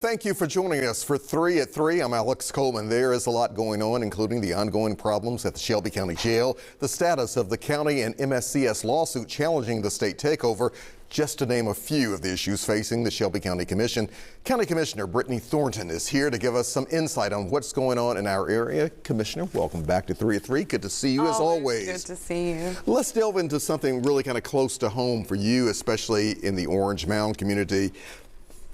Thank you for joining us for 3 at 3. I'm Alex Coleman. There is a lot going on, including the ongoing problems at the Shelby County Jail, the status of the county and MSCS lawsuit challenging the state takeover, just to name a few of the issues facing the Shelby County Commission. County Commissioner Brittany Thornton is here to give us some insight on what's going on in our area. Commissioner, welcome back to 3 at 3. Good to see you as always. Good to see you. Let's delve into something really kind of close to home for you, especially in the Orange Mound community.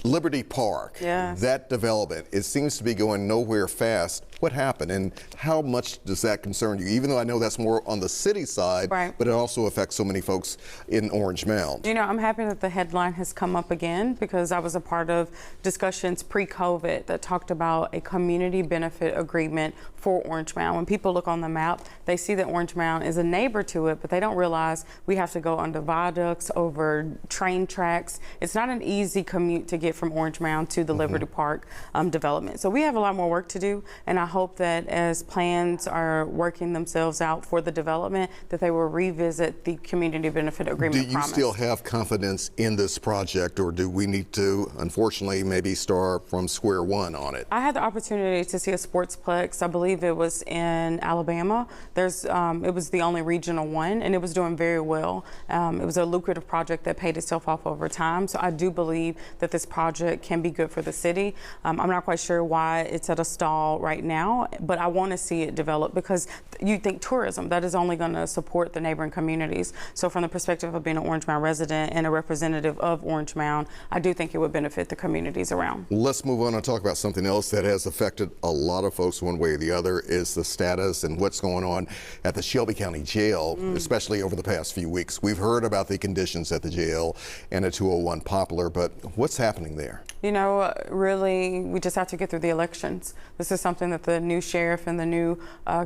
Liberty Park, yes. That development, it seems to be going nowhere fast. What happened and how much does that concern you? Even though I know that's more on the city side, right, but it also affects so many folks in Orange Mound. You know, I'm happy that the headline has come up again because I was a part of discussions pre-COVID that talked about a community benefit agreement for Orange Mound. When people look on the map, they see that Orange Mound is a neighbor to it, but they don't realize we have to go under viaducts, over train tracks. It's not an easy commute to get from Orange Mound to the Liberty Park development. So we have a lot more work to do, and I hope that as plans are working themselves out for the development, that they will revisit the community benefit agreement promise. Do you still have confidence in this project, or do we need to, unfortunately, maybe start from square one on it? I had the opportunity to see a sportsplex. I believe it was in Alabama. It was the only regional one, and it was doing very well. It was a lucrative project that paid itself off over time. So I do believe that this project can be good for the city. I'm not quite sure why it's at a stall right now, but I want to see it develop because you think tourism, that is only going to support the neighboring communities. So from the perspective of being an Orange Mound resident and a representative of Orange Mound, I do think it would benefit the communities around. Let's move on and talk about something else that has affected a lot of folks one way or the other, is the status and what's going on at the Shelby County Jail, especially over the past few weeks. We've heard about the conditions at the jail and at 201 Poplar, but what's happening there? You know, really, we just have to get through the elections. This is something that the new sheriff and the new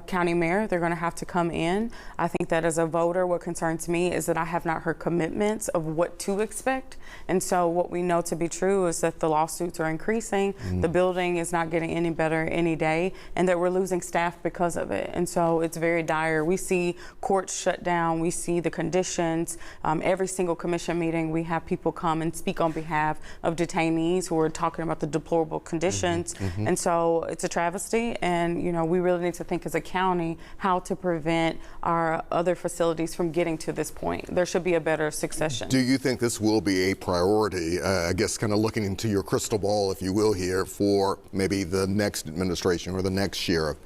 county mayor, they're going to have to come in. I think that as a voter, what concerns me is that I have not heard commitments of what to expect. And so what we know to be true is that the lawsuits are increasing, the building is not getting any better any day, and that we're losing staff because of it. And so it's very dire. We see courts shut down, we see the conditions. Every single commission meeting, we have people come and speak on behalf of detainees who are talking about the deplorable conditions. And so it's a travesty, and you know, we really need to think as a county how to prevent our other facilities from getting to this point. There should be a better succession. Do you think this will be a priority, I guess kind of looking into your crystal ball, if you will, here for maybe the next administration or the next sheriff?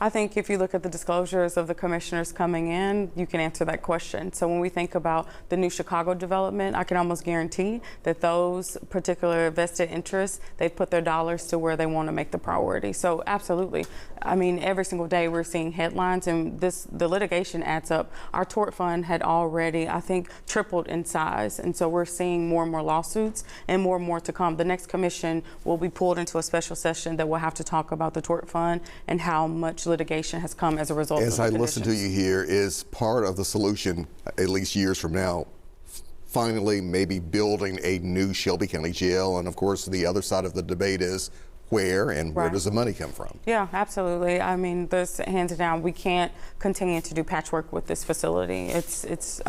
I think if you look at the disclosures of the commissioners coming in, you can answer that question. So when we think about the new Chicago development, I can almost guarantee that those particular vested interests, they've put their dollars to where they want to make the priority. So absolutely. I mean, every single day we're seeing headlines, and the litigation adds up. Our tort fund had already, I think, tripled in size. And so we're seeing more and more lawsuits and more to come. The next commission will be pulled into a special session that will have to talk about the tort fund and how much litigation has come as a result of the conditions. As I listen to you here, is part of the solution, at least years from now, finally maybe building a new Shelby County Jail? And of course, the other side of the debate is where and where does the money come from? Yeah, absolutely. I mean, this hands down, we can't continue to do patchwork with this facility. It's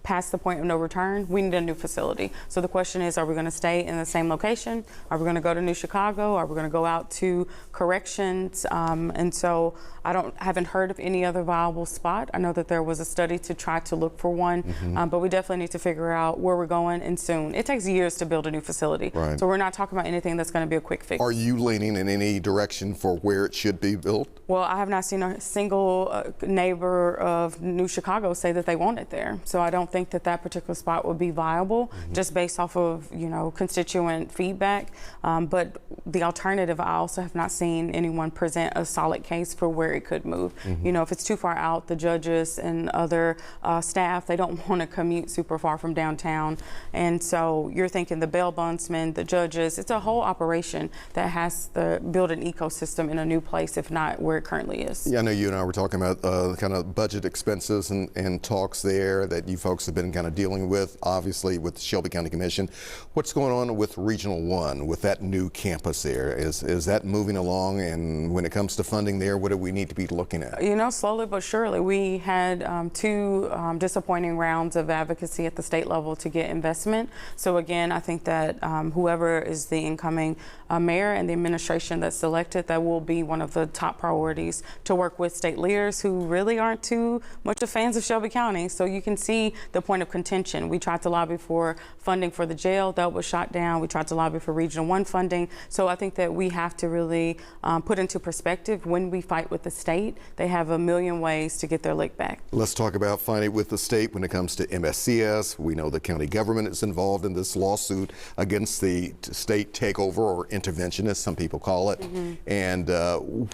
past the point of no return. We need a new facility. So the question is, are we going to stay in the same location? Are we going to go to New Chicago? Are we going to go out to corrections? And so I haven't heard of any other viable spot. I know that there was a study to try to look for one, but we definitely need to figure out where we're going, and soon. It takes years to build a new facility. Right. So we're not talking about anything that's going to be a quick fix. Are you leaning in any direction for where it should be built? Well, I have not seen a single neighbor of New Chicago say that they want it there. So I don't think that particular spot would be viable just based off of, you know, constituent feedback. But the alternative, I also have not seen anyone present a solid case for where it could move. You know, if it's too far out, the judges and other staff, they don't want to commute super far from downtown. And so you're thinking the bail bondsmen, the judges, it's a whole operation that has to build an ecosystem in a new place, if not where it currently is. Yeah, I know you and I were talking about kind of budget expenses and talks there that you folks folks have been kind of dealing with, obviously with the Shelby County Commission. What's going on with Regional 1, with that new campus there? Is that moving along? And when it comes to funding there, what do we need to be looking at? You know, slowly but surely. We had two disappointing rounds of advocacy at the state level to get investment. So again, I think that whoever is the incoming mayor and the administration that's selected, that will be one of the top priorities, to work with state leaders who really aren't too much of fans of Shelby County. So you can see the point of contention. We tried to lobby for funding for the jail. That was shot down. We tried to lobby for Regional 1 funding. So I think that we have to really put into perspective, when we fight with the state, they have a million ways to get their lick back. Let's talk about fighting with the state when it comes to MSCS. We know the county government is involved in this lawsuit against the state takeover, or intervention, as some people call it. And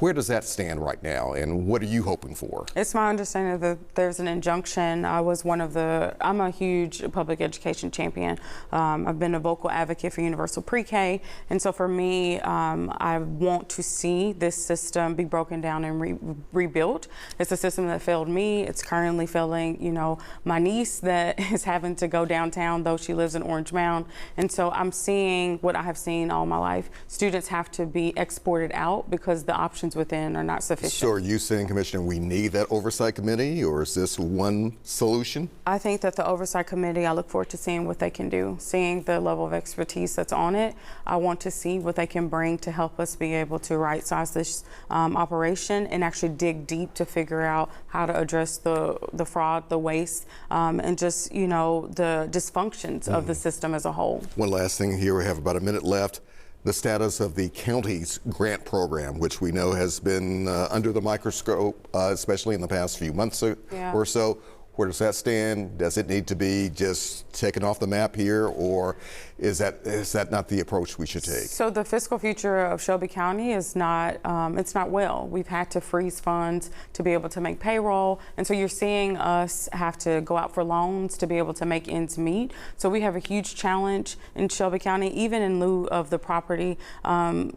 where does that stand right now, and what are you hoping for? It's my understanding that there's an injunction. I'm a huge public education champion. I've been a vocal advocate for universal pre-K, and so for me, I want to see this system be broken down and rebuilt. It's a system that failed me. It's currently failing, you know, my niece that is having to go downtown, though she lives in Orange Mound. And so I'm seeing what I have seen all my life. Students have to be exported out because the options within are not sufficient. So are you saying, Commissioner, we need that oversight committee, or is this one solution? I think that the oversight committee, I look forward to seeing what they can do, seeing the level of expertise that's on it. I want to see what they can bring to help us be able to right-size this operation and actually dig deep to figure out how to address the fraud, the waste, and just, you know, the dysfunctions of the system as a whole. One last thing here, we have about a minute left. The status of the county's grant program, which we know has been under the microscope, especially in the past few months or so. Where does that stand? Does it need to be just taken off the map here, or is that not the approach we should take? So the fiscal future of Shelby County is not, it's not well. We've had to freeze funds to be able to make payroll, and so you're seeing us have to go out for loans to be able to make ends meet. So we have a huge challenge in Shelby County, even in lieu of the property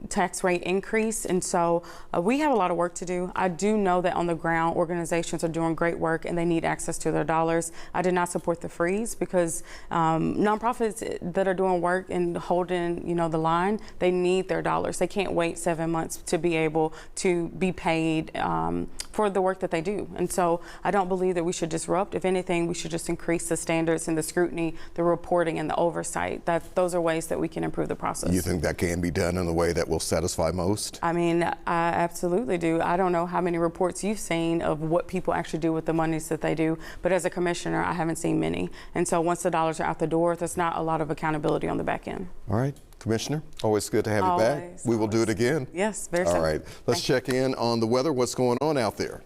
tax rate increase, and so we have a lot of work to do. I do know that on the ground, organizations are doing great work and they need access to their dollars. I did not support the freeze because nonprofits that are doing work and holding, you know, the line, they need their dollars. They can't wait 7 months to be able to be paid for the work that they do. And so I don't believe that we should disrupt. If anything, we should just increase the standards and the scrutiny, the reporting and the oversight. Those are ways that we can improve the process. You think that can be done in a way that will satisfy most? I mean, I absolutely do. I don't know how many reports you've seen of what people actually do with the monies that they do, but as a commissioner, I haven't seen many. And so once the dollars are out the door, there's not a lot of accountability on the back end. All right, Commissioner, always good to have you back. We will do it again. Yes, very soon. All right, let's check in on the weather. What's going on out there?